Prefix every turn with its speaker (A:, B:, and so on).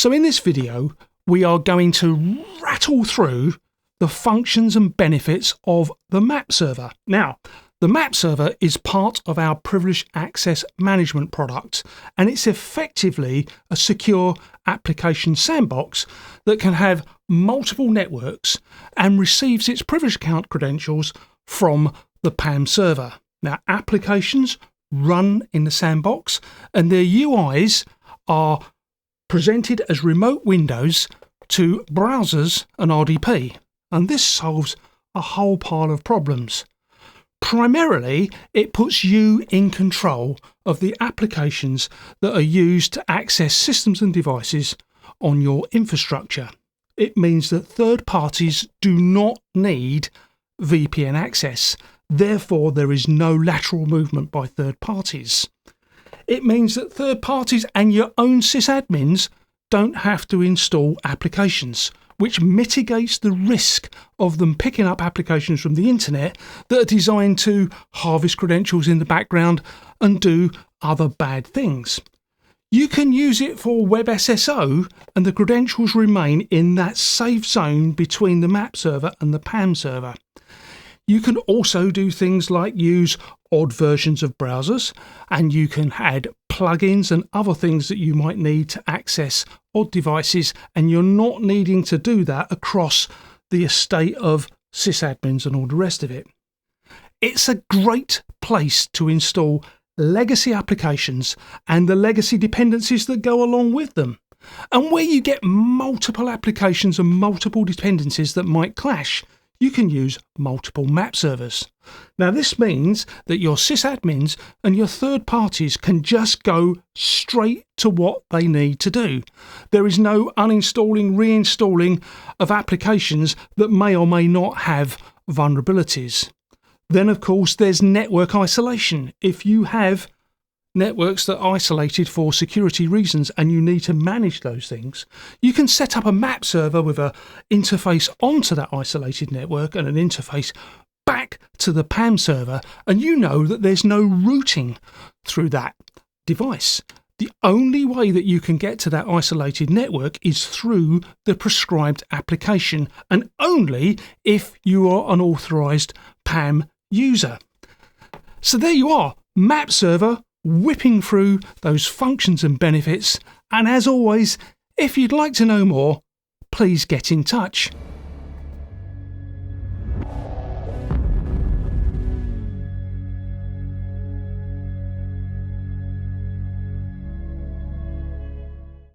A: So in this video, we are going to rattle through the functions and benefits of the MAP server. Now, the MAP server is part of our privileged access management product, and it's effectively a secure application sandbox that can have multiple networks and receives its privileged account credentials from the PAM server. Now, applications run in the sandbox and their UIs are presented as remote windows to browsers and RDP, and this solves a whole pile of problems. Primarily, it puts you in control of the applications that are used to access systems and devices on your infrastructure. It means that third parties do not need VPN access. Therefore, there is no lateral movement by third parties. It means that third parties and your own sysadmins don't have to install applications, which mitigates the risk of them picking up applications from the internet that are designed to harvest credentials in the background and do other bad things. You can use it for web SSO and the credentials remain in that safe zone between the MAP server and the PAM server. You can also do things like use odd versions of browsers, and you can add plugins and other things that you might need to access odd devices, and you're not needing to do that across the estate of sysadmins and all the rest of it. It's a great place to install legacy applications and the legacy dependencies that go along with them. And where you get multiple applications and multiple dependencies that might clash, you can use multiple MAP servers. Now, this means that your sysadmins and your third parties can just go straight to what they need to do. There is no uninstalling, reinstalling of applications that may or may not have vulnerabilities. Then, of course, there's network isolation. If you have networks that are isolated for security reasons and you need to manage those things, you can set up a MAP server with an interface onto that isolated network and an interface back to the PAM server, and you know that there's no routing through that device. The only way that you can get to that isolated network is through the prescribed application, and only if you are an authorized PAM user. So there you are, MAP server, whipping through those functions and benefits. And as always, if you'd like to know more, please get in touch.